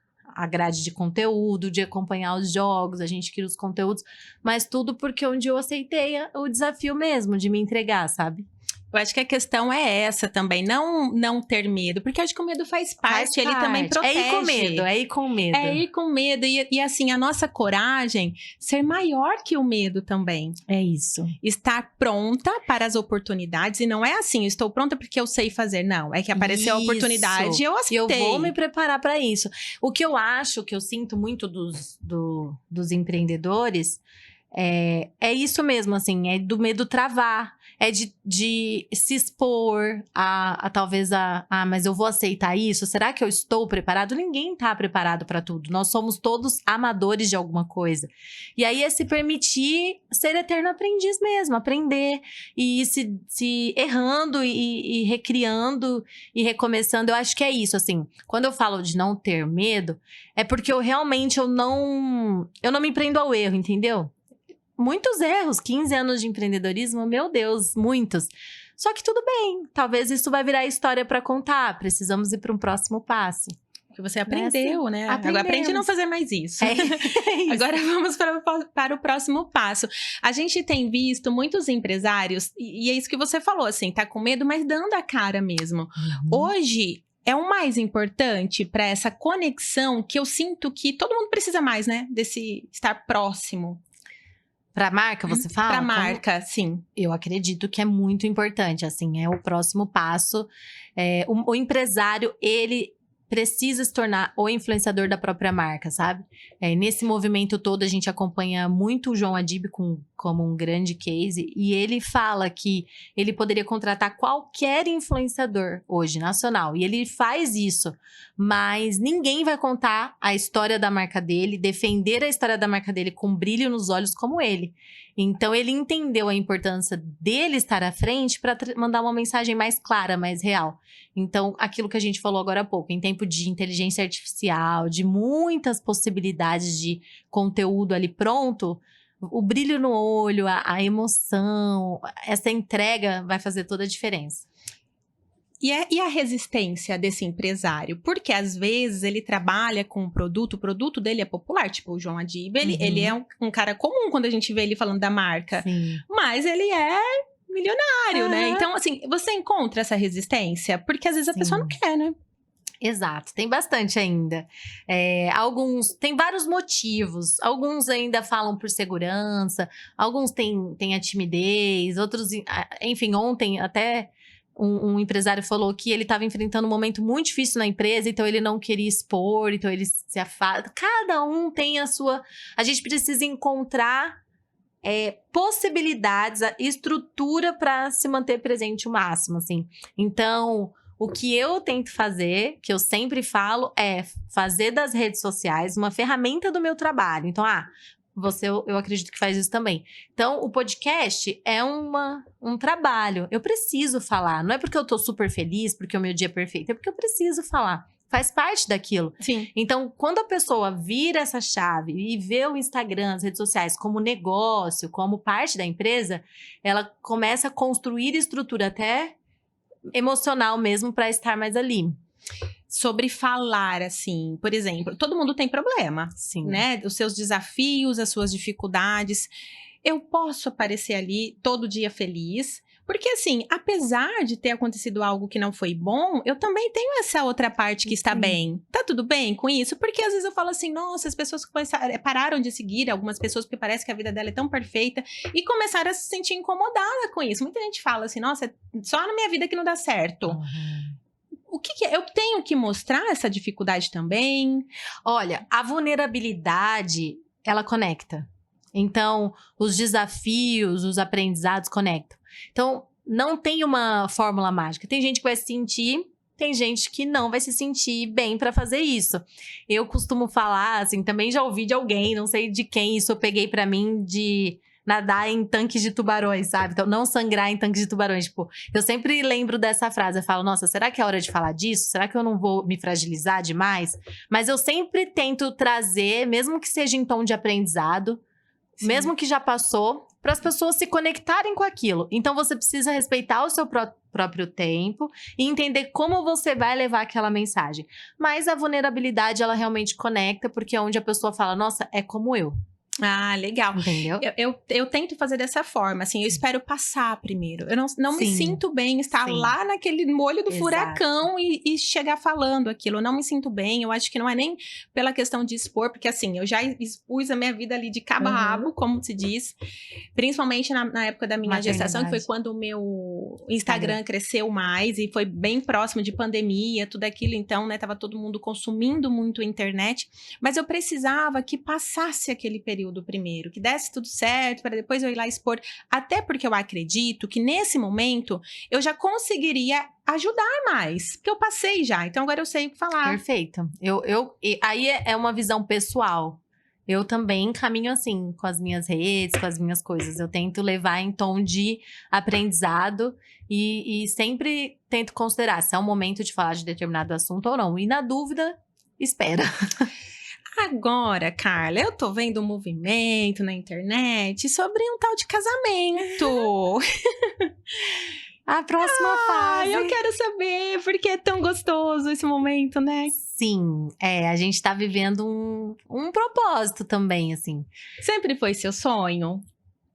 grade de conteúdo, de acompanhar os jogos, a gente cria os conteúdos, mas tudo porque onde eu aceitei o desafio mesmo, de me entregar, sabe? Eu acho que a questão é essa também, não ter medo, porque eu acho que o medo faz parte, ele também protege. É ir com medo. É ir com medo, e assim, a nossa coragem ser maior que o medo também. É isso. Estar pronta para as oportunidades, e não é assim, estou pronta porque eu sei fazer, não. É que apareceu a oportunidade e eu aceitei. E eu vou me preparar para isso. O que eu acho, que eu sinto muito dos empreendedores, É isso mesmo, assim, é do medo travar. É de se expor talvez mas eu vou aceitar isso? Será que eu estou preparado? Ninguém está preparado para tudo. Nós somos todos amadores de alguma coisa. E aí é se permitir ser eterno aprendiz mesmo, aprender e ir se errando e recriando e recomeçando. Eu acho que é isso, assim. Quando eu falo de não ter medo, é porque eu não me prendo ao erro, entendeu? Muitos erros, 15 anos de empreendedorismo, meu Deus, muitos. Só que tudo bem, talvez isso vai virar história para contar. Precisamos ir para um próximo passo. Porque você aprendeu, né? Agora aprende a não fazer mais isso. É isso. Agora vamos para o próximo passo. A gente tem visto muitos empresários, e é isso que você falou, assim, tá com medo, mas dando a cara mesmo. Hoje é o mais importante para essa conexão que eu sinto que todo mundo precisa mais, né? Desse estar próximo. Pra marca, você fala? Pra marca, sim. Eu acredito que é muito importante, assim, é o próximo passo. O empresário, ele precisa se tornar o influenciador da própria marca, sabe? Nesse movimento todo, a gente acompanha muito o João Adib como um grande case, e ele fala que ele poderia contratar qualquer influenciador hoje, nacional, e ele faz isso, mas ninguém vai contar a história da marca dele, defender a história da marca dele com brilho nos olhos como ele. Então, ele entendeu a importância dele estar à frente para mandar uma mensagem mais clara, mais real. Então, aquilo que a gente falou agora há pouco, em tempo de inteligência artificial, de muitas possibilidades de conteúdo ali pronto, o brilho no olho, a emoção, essa entrega vai fazer toda a diferença. E a resistência desse empresário? Porque às vezes ele trabalha com um produto, o produto dele é popular, tipo o João Adib, ele é um cara comum quando a gente vê ele falando da marca. Sim. Mas ele é milionário, né? Então, assim, você encontra essa resistência? Porque às vezes a pessoa não quer, né? Exato, tem bastante ainda. Tem vários motivos. Alguns ainda falam por segurança, alguns têm a timidez, outros, enfim, ontem até um empresário falou que ele estava enfrentando um momento muito difícil na empresa, então ele não queria expor, então ele se afasta. Cada um tem a sua. A gente precisa encontrar possibilidades, a estrutura para se manter presente o máximo, assim. Então, o que eu tento fazer, que eu sempre falo, é fazer das redes sociais uma ferramenta do meu trabalho. Então, eu acredito que faz isso também. Então, o podcast é um trabalho. Eu preciso falar. Não é porque eu tô super feliz, porque o meu dia é perfeito. É porque eu preciso falar. Faz parte daquilo. Sim. Então, quando a pessoa vira essa chave e vê o Instagram, as redes sociais como negócio, como parte da empresa, ela começa a construir estrutura até emocional mesmo para estar mais ali. Sobre falar, assim, por exemplo, todo mundo tem problema, Sim. né? Os seus desafios, as suas dificuldades. Eu posso aparecer ali todo dia feliz, porque assim, apesar de ter acontecido algo que não foi bom, eu também tenho essa outra parte que está bem. Tá tudo bem com isso? Porque às vezes eu falo assim, nossa, as pessoas pararam de seguir algumas pessoas porque parece que a vida dela é tão perfeita e começaram a se sentir incomodada com isso. Muita gente fala assim, nossa, só na minha vida que não dá certo. O que é? Eu tenho que mostrar essa dificuldade também? Olha, a vulnerabilidade, ela conecta. Então, os desafios, os aprendizados conectam. Então, não tem uma fórmula mágica. Tem gente que vai se sentir, tem gente que não vai se sentir bem para fazer isso. Eu costumo falar, assim, também já ouvi de alguém, não sei de quem, isso eu peguei para mim de nadar em tanques de tubarões, sabe? Então, não sangrar em tanques de tubarões. Tipo, eu sempre lembro dessa frase. Eu falo, nossa, será que é hora de falar disso? Será que eu não vou me fragilizar demais? Mas eu sempre tento trazer, mesmo que seja em tom de aprendizado, sim, mesmo que já passou, para as pessoas se conectarem com aquilo. Então, você precisa respeitar o seu próprio tempo e entender como você vai levar aquela mensagem. Mas a vulnerabilidade, ela realmente conecta, porque é onde a pessoa fala, nossa, é como eu. Ah, legal. Entendeu? Eu tento fazer dessa forma, assim, eu espero passar primeiro. Eu não me Sim. sinto bem estar Sim. lá naquele molho do Exato. furacão e chegar falando aquilo. Eu não me sinto bem, eu acho que não é nem pela questão de expor, porque assim, eu já expus a minha vida ali de cabo a rabo, como se diz. Principalmente na época da minha gestação, que foi quando o meu Instagram cresceu mais e foi bem próximo de pandemia, tudo aquilo. Então, né, tava todo mundo consumindo muito a internet. Mas eu precisava que passasse aquele período do primeiro, que desse tudo certo, para depois eu ir lá expor. Até porque eu acredito que nesse momento eu já conseguiria ajudar mais, porque eu passei já, então agora eu sei o que falar. Perfeito. Aí é uma visão pessoal. Eu também caminho assim, com as minhas redes, com as minhas coisas. Eu tento levar em tom de aprendizado e sempre tento considerar se é um momento de falar de determinado assunto ou não. E na dúvida, espera. Agora, Carla, eu tô vendo um movimento na internet sobre um tal de casamento. A próxima fase. Eu quero saber porque é tão gostoso esse momento, né? Sim, a gente tá vivendo um propósito também, assim. Sempre foi seu sonho?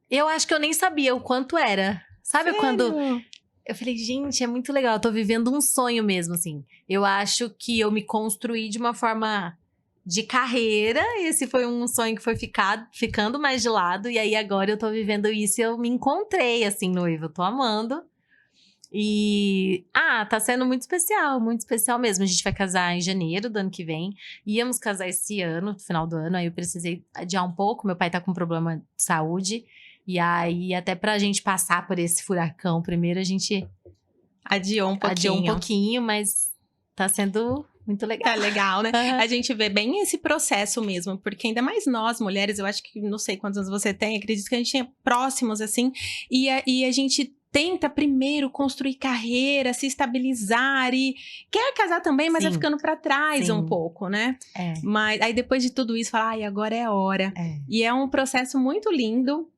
Eu acho que eu nem sabia o quanto era. Sabe Sério? quando eu falei, gente, é muito legal, eu tô vivendo um sonho mesmo, assim. Eu acho que eu me construí de uma forma de carreira, esse foi um sonho que foi ficando mais de lado, e aí agora eu tô vivendo isso e eu me encontrei, assim, noiva, eu tô amando. E, tá sendo muito especial mesmo. A gente vai casar em janeiro do ano que vem. Íamos casar esse ano, no final do ano. Aí eu precisei adiar um pouco. Meu pai tá com problema de saúde. E aí, até pra gente passar por esse furacão primeiro, a gente adiou um pouquinho, mas tá sendo muito legal. Tá legal, né? A gente vê bem esse processo mesmo, porque ainda mais nós, mulheres, eu acho que, não sei quantos anos você tem, acredito que a gente é próximos, assim, e a gente tenta primeiro construir carreira, se estabilizar e quer casar também, mas vai ficando pra trás um pouco, né? Mas aí depois de tudo isso, fala, agora é a hora. E é um processo muito lindo.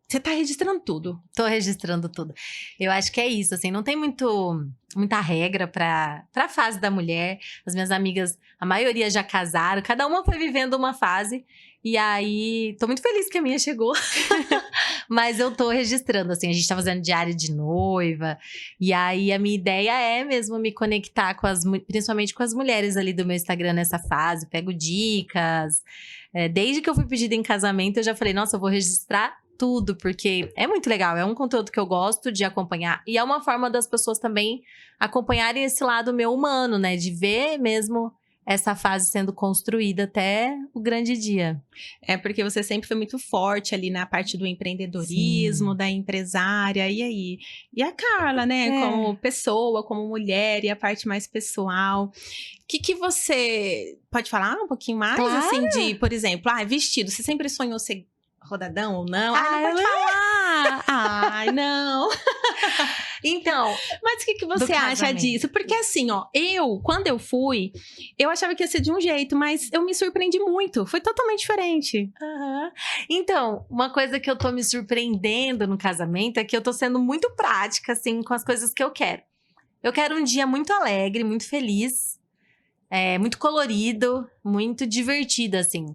Você tá registrando tudo. Tô registrando tudo. Eu acho que é isso, assim, não tem muita regra pra fase da mulher. As minhas amigas, a maioria já casaram, cada uma foi vivendo uma fase. E aí, tô muito feliz que a minha chegou. Mas eu tô registrando, assim, a gente tá fazendo diário de noiva. E aí, a minha ideia é mesmo me conectar principalmente com as mulheres ali do meu Instagram nessa fase. Pego dicas. Desde que eu fui pedida em casamento, eu já falei, nossa, eu vou registrar tudo, porque é muito legal, é um conteúdo que eu gosto de acompanhar, e é uma forma das pessoas também acompanharem esse lado meu humano, né, de ver mesmo essa fase sendo construída até o grande dia. Porque você sempre foi muito forte ali na parte do empreendedorismo, da empresária, e aí? E a Carla, né, como pessoa, como mulher, e a parte mais pessoal. O que você pode falar um pouquinho mais, assim, de, por exemplo, vestido, você sempre sonhou ser rodadão ou não? Não pode falar! Ai, não! Então, mas o que você acha disso? Porque assim, quando eu fui, eu achava que ia ser de um jeito, mas eu me surpreendi muito. Foi totalmente diferente. Então, uma coisa que eu tô me surpreendendo no casamento é que eu tô sendo muito prática, assim, com as coisas que eu quero. Eu quero um dia muito alegre, muito feliz. Muito colorido, muito divertido, assim.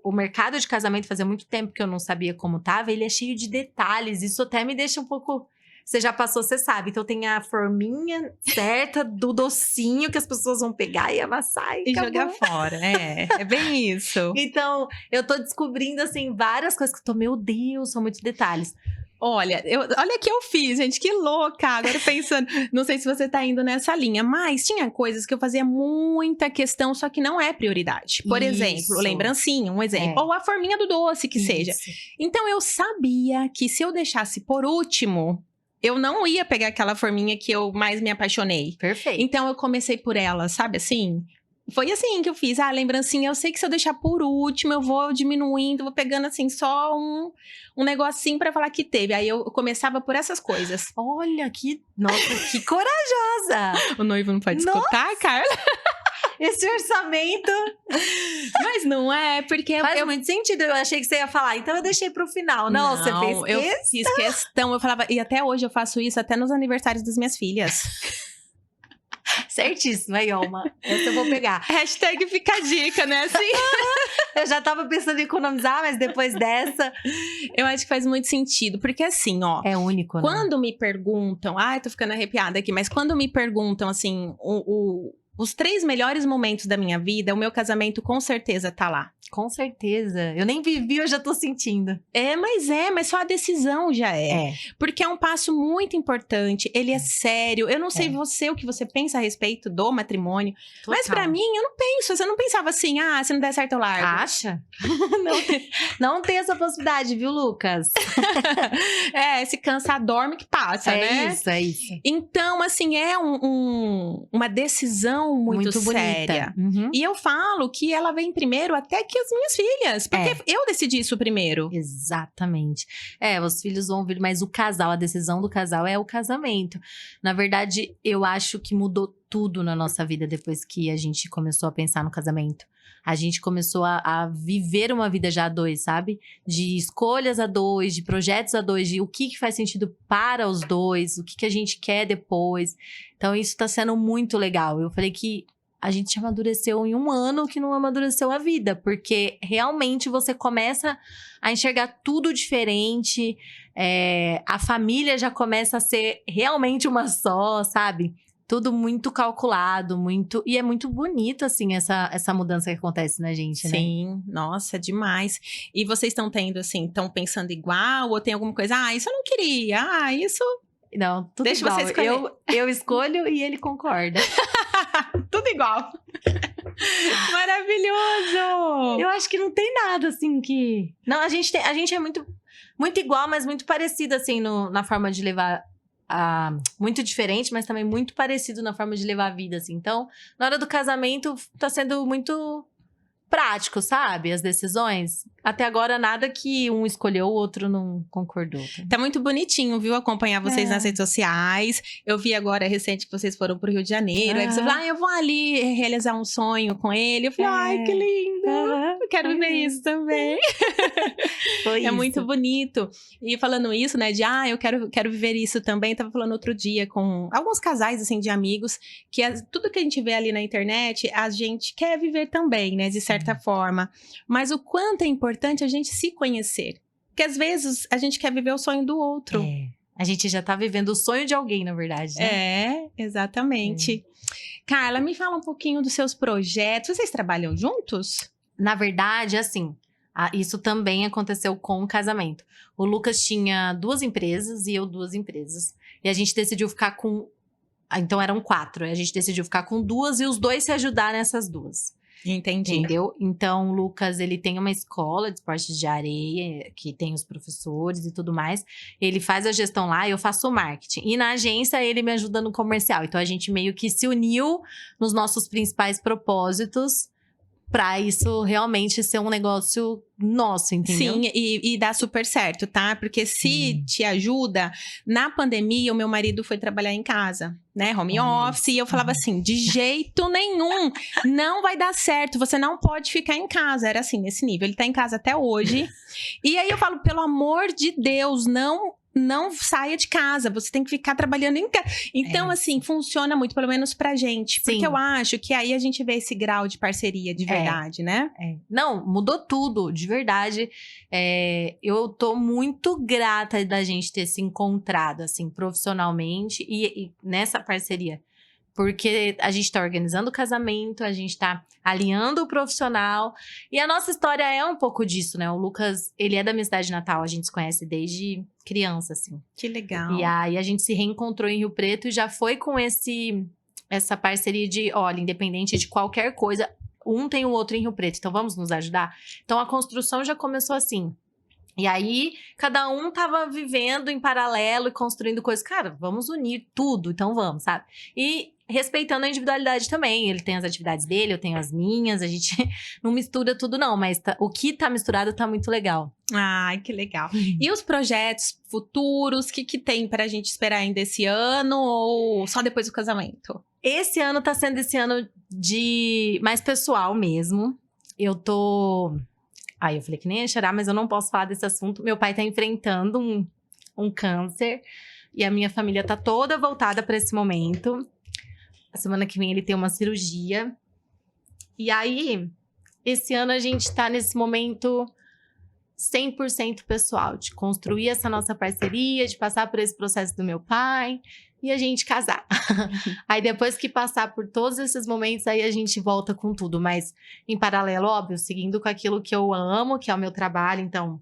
O mercado de casamento fazia muito tempo que eu não sabia como tava. Ele é cheio de detalhes. Isso até me deixa um pouco... Você já passou, você sabe. Então tem a forminha certa do docinho que as pessoas vão pegar e amassar e jogar fora. É bem isso. Então, eu tô descobrindo, assim, várias coisas que eu tô... Meu Deus, são muitos detalhes. Olha o que eu fiz, gente, que louca. Agora pensando, não sei se você tá indo nessa linha, mas tinha coisas que eu fazia muita questão, só que não é prioridade. Por exemplo, lembrancinha, um exemplo. Ou a forminha do doce, que seja. Então, eu sabia que se eu deixasse por último, eu não ia pegar aquela forminha que eu mais me apaixonei. Perfeito. Então, eu comecei por ela, sabe assim? Foi assim que eu fiz. Lembrancinha, eu sei que se eu deixar por último, eu vou diminuindo, vou pegando assim, só um negocinho pra falar que teve. Aí eu começava por essas coisas. Olha, nossa, que corajosa! O noivo não pode escutar, Carla? Esse orçamento. Mas não é, porque... Faz muito sentido, eu achei que você ia falar, então eu deixei pro final. Não, você fez questão. Eu fiz questão, eu falava, e até hoje eu faço isso, até nos aniversários das minhas filhas. Certíssimo, aí, Oma. Essa eu vou pegar. Hashtag fica a dica, né? Assim. Eu já tava pensando em economizar, mas depois dessa... Eu acho que faz muito sentido, porque assim, é único, né? Quando me perguntam... tô ficando arrepiada aqui, mas quando me perguntam, assim, os 3 melhores momentos da minha vida, o meu casamento com certeza tá lá. Com certeza. Eu nem vivi, eu já tô sentindo. Mas só a decisão já é. É. Porque é um passo muito importante, ele é sério. Eu não sei É. o que você pensa a respeito do matrimônio, mas Total. pra mim, eu não penso. Você não pensava assim, se não der certo eu largo. Acha? não tem essa possibilidade, viu, Lucas? Se cansa, dorme que passa, né? É isso. Então, assim, é uma decisão muito séria. Bonita. Uhum. E eu falo que ela vem primeiro até que as minhas filhas. Porque eu decidi isso primeiro. Exatamente. Os filhos vão vir, mas o casal, a decisão do casal é o casamento. Na verdade, eu acho que mudou tudo na nossa vida depois que a gente começou a pensar no casamento. A gente começou a viver uma vida já a dois, sabe? De escolhas a dois, de projetos a dois, de o que faz sentido para os dois, o que a gente quer depois. Então, isso tá sendo muito legal. Eu falei que a gente amadureceu em 1 ano que não amadureceu a vida, porque realmente você começa a enxergar tudo diferente, a família já começa a ser realmente uma só, sabe? Tudo muito calculado, e é muito bonito, assim, essa mudança que acontece na gente, né? Sim, nossa, demais. E vocês estão tendo, assim, estão pensando igual? Ou tem alguma coisa, isso eu não queria, isso... Não, tudo Deixa igual. você escolher. Eu escolho e ele concorda. Tudo igual. Maravilhoso! Eu acho que não tem nada, assim, que... Não, a gente é muito, muito igual, mas muito parecido, assim, na forma de levar... muito diferente, mas também muito parecido na forma de levar a vida, assim. Então, na hora do casamento, tá sendo muito prático, sabe? As decisões. Até agora, nada que um escolheu, o outro não concordou. Tá muito bonitinho, viu? Acompanhar vocês nas redes sociais. Eu vi agora, recente, que vocês foram pro Rio de Janeiro. Aí você falou, eu vou ali realizar um sonho com ele. Eu falei, ai, que lindo! Eu quero viver isso também. Foi isso. Muito bonito. E falando isso, né, de eu quero viver isso também. Tava falando outro dia com alguns casais, assim, de amigos, que tudo que a gente vê ali na internet, a gente quer viver também, né, de certa forma. Mas o quanto é importante a gente se conhecer. Porque às vezes a gente quer viver o sonho do outro. A gente já tá vivendo o sonho de alguém, na verdade, né? Exatamente. Carla, me fala um pouquinho dos seus projetos. Vocês trabalham juntos? Na verdade, assim, isso também aconteceu com o casamento. O Lucas tinha 2 empresas e eu 2 empresas. E a gente decidiu ficar com... Então eram 4. A gente decidiu ficar com 2 e os 2 se ajudar nessas 2. Entendi. Entendeu? Então, o Lucas, ele tem uma escola de esportes de areia, que tem os professores e tudo mais. Ele faz a gestão lá e eu faço o marketing. E na agência, ele me ajuda no comercial. Então, a gente meio que se uniu nos nossos principais propósitos pra isso realmente ser um negócio nosso, entendeu? Sim, e dá super certo, tá? Porque se te ajuda, na pandemia, o meu marido foi trabalhar em casa, né? Home office, e eu falava assim, de jeito nenhum, não vai dar certo, você não pode ficar em casa. Era assim, nesse nível. Ele tá em casa até hoje. E aí eu falo, pelo amor de Deus, não saia de casa, você tem que ficar trabalhando em casa. Então, assim, funciona muito, pelo menos pra gente. Porque Sim. eu acho que aí a gente vê esse grau de parceria de verdade, né? Não, mudou tudo, de verdade. Eu tô muito grata da gente ter se encontrado, assim, profissionalmente e nessa parceria. Porque a gente tá organizando o casamento, a gente tá alinhando o profissional. E a nossa história é um pouco disso, né? O Lucas, ele é da minha cidade natal, a gente se conhece desde criança, assim. Que legal. E aí a gente se reencontrou em Rio Preto e já foi com essa parceria de, olha, independente de qualquer coisa, um tem o outro em Rio Preto, então vamos nos ajudar? Então a construção já começou assim. E aí, cada um tava vivendo em paralelo e construindo coisas. Cara, vamos unir tudo, então vamos, sabe? E respeitando a individualidade também. Ele tem as atividades dele, eu tenho as minhas. A gente não mistura tudo, não. Mas o que tá misturado tá muito legal. Ai, que legal. E os projetos futuros, o que tem pra gente esperar ainda esse ano? Ou só depois do casamento? Esse ano tá sendo esse ano de mais pessoal mesmo. Eu falei que nem ia chorar, mas eu não posso falar desse assunto. Meu pai tá enfrentando um câncer. E a minha família tá toda voltada pra esse momento. A semana que vem ele tem uma cirurgia. E aí, esse ano a gente tá nesse momento 100% pessoal, de construir essa nossa parceria, de passar por esse processo do meu pai e a gente casar. Aí depois que passar por todos esses momentos, aí a gente volta com tudo. Mas em paralelo, óbvio, seguindo com aquilo que eu amo, que é o meu trabalho. Então,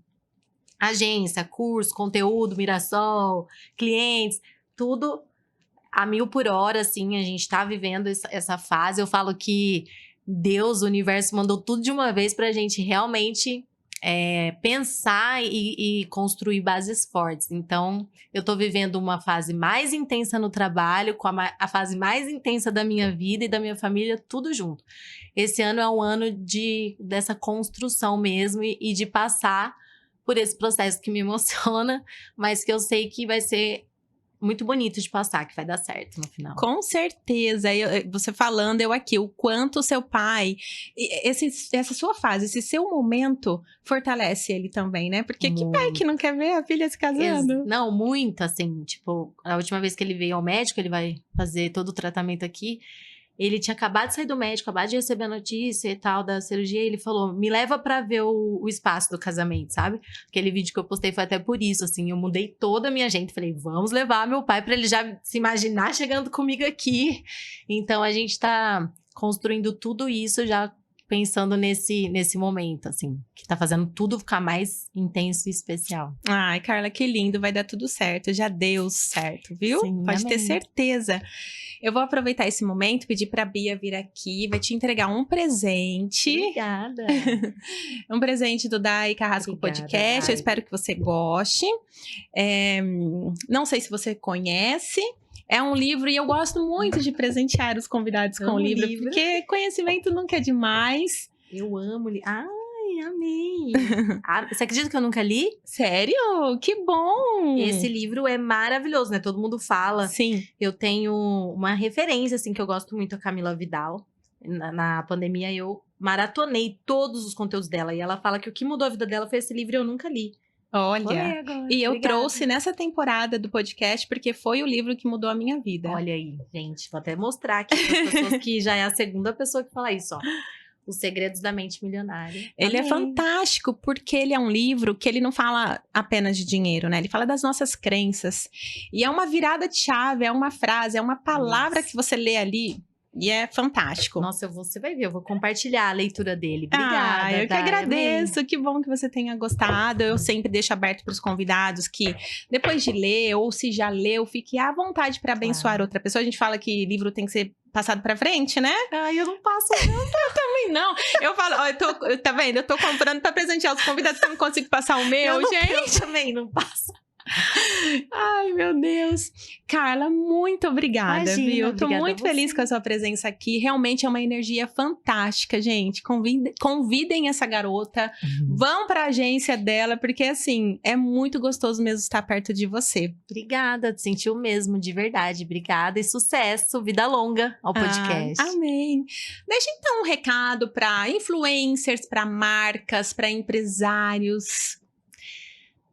agência, curso, conteúdo, Mirassol, clientes, tudo a 1000 por hora, assim. A gente tá vivendo essa fase. Eu falo que Deus, o universo, mandou tudo de uma vez pra gente realmente pensar e construir bases fortes. Então, eu tô vivendo uma fase mais intensa no trabalho, com a fase mais intensa da minha vida e da minha família, tudo junto. Esse ano é um ano dessa construção mesmo e de passar por esse processo que me emociona, mas que eu sei que vai ser muito bonito de passar, que vai dar certo no final. Com certeza. Você falando, eu aqui, o quanto o seu pai, essa sua fase, esse seu momento, fortalece ele também, né? Porque que pai que não quer ver a filha se casando? Não, muito, assim, tipo, a última vez que ele veio ao médico, ele vai fazer todo o tratamento aqui, ele tinha acabado de sair do médico, acabado de receber a notícia e tal da cirurgia, e ele falou, me leva pra ver o espaço do casamento, sabe? Aquele vídeo que eu postei foi até por isso, assim, eu mudei toda a minha agenda, falei, vamos levar meu pai pra ele já se imaginar chegando comigo aqui. Então, a gente tá construindo tudo isso já pensando nesse momento, assim, que tá fazendo tudo ficar mais intenso e especial. Ai, Carla, que lindo, vai dar tudo certo, já deu certo, viu? Sim, Pode ter amém. certeza. Eu vou aproveitar esse momento, pedir pra Bia vir aqui, vai te entregar um presente. Obrigada. Um presente do Dai Carrasco Obrigada, Podcast, Dai. eu espero que você goste. Não sei se você conhece. É um livro e eu gosto muito de presentear os convidados com o livro, porque conhecimento nunca é demais. Eu amo. Ai, amei. Você acredita que eu nunca li? Sério? Que bom! Esse livro é maravilhoso, né? Todo mundo fala. Sim. Eu tenho uma referência, assim, que eu gosto muito, a Camila Vidal. Na pandemia, eu maratonei todos os conteúdos dela. E ela fala que o que mudou a vida dela foi esse livro e eu nunca li. Olha, Vou ler agora. e eu Obrigada. trouxe nessa temporada do podcast, porque foi o livro que mudou a minha vida. Olha aí, gente. Vou até mostrar aqui para as pessoas que já é a segunda pessoa que fala isso, ó. Os Segredos da Mente Milionária. Ele é Amém. fantástico, porque ele é um livro que ele não fala apenas de dinheiro, né? Ele fala das nossas crenças. E é uma virada de chave, é uma frase, é uma palavra Nossa. que você lê ali. E é fantástico. Nossa, você vai ver, eu vou compartilhar a leitura dele. Obrigada. Eu que Dai, agradeço, amei. que bom que você tenha gostado. Eu sempre deixo aberto para os convidados que, depois de ler, ou se já leu, fique à vontade para abençoar outra pessoa. A gente fala que livro tem que ser passado para frente, né? Ai, eu não passo. Também não. Eu falo, ó, tá vendo? Eu tô comprando para presentear os convidados que eu não consigo passar o meu, gente. Eu também não passo. Ai, meu Deus. Carla, muito obrigada, Imagina, viu? Eu tô obrigada muito a feliz você. com a sua presença aqui. Realmente é uma energia fantástica, gente. Convidem essa garota. Vão pra agência dela, porque assim, é muito gostoso mesmo estar perto de você. Obrigada, sentiu mesmo, de verdade. Obrigada e sucesso, vida longa ao podcast. Amém. Deixa então um recado para influencers, para marcas, para empresários.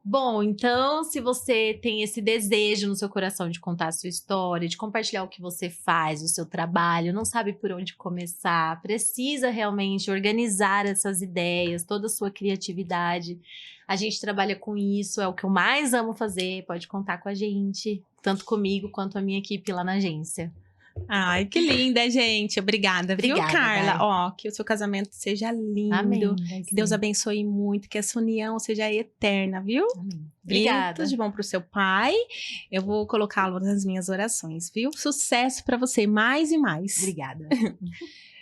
Bom, então, se você tem esse desejo no seu coração de contar a sua história, de compartilhar o que você faz, o seu trabalho, não sabe por onde começar, precisa realmente organizar essas ideias, toda a sua criatividade. A gente trabalha com isso, é o que eu mais amo fazer, pode contar com a gente, tanto comigo quanto a minha equipe lá na agência. Ai, que linda, gente. Obrigada, viu, Obrigada, Carla? Dai. Ó, que o seu casamento seja lindo. Amém. Que Deus abençoe muito, que essa união seja eterna, viu? Amém. E Obrigada. tudo de bom pro seu pai. Eu vou colocá-lo nas minhas orações, viu? Sucesso pra você, mais e mais. Obrigada.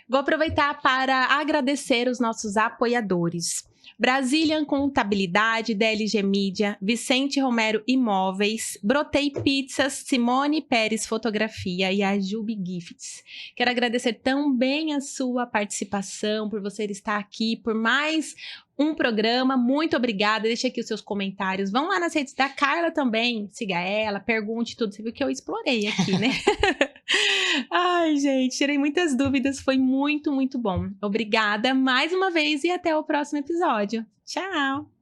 Vou aproveitar para agradecer os nossos apoiadores. Brazilian Contabilidade, DLG Mídia, Vicente Romero Imóveis, Brotei Pizzas, Simone Pérez Fotografia e a Jubi Gifts. Quero agradecer também a sua participação, por você estar aqui, por mais um programa. Muito obrigada. Deixe aqui os seus comentários. Vão lá nas redes da Carla também. Siga ela, pergunte tudo. Você viu que eu explorei aqui, né? Ai, gente, tirei muitas dúvidas. Foi muito, muito bom. Obrigada mais uma vez e até o próximo episódio. Tchau!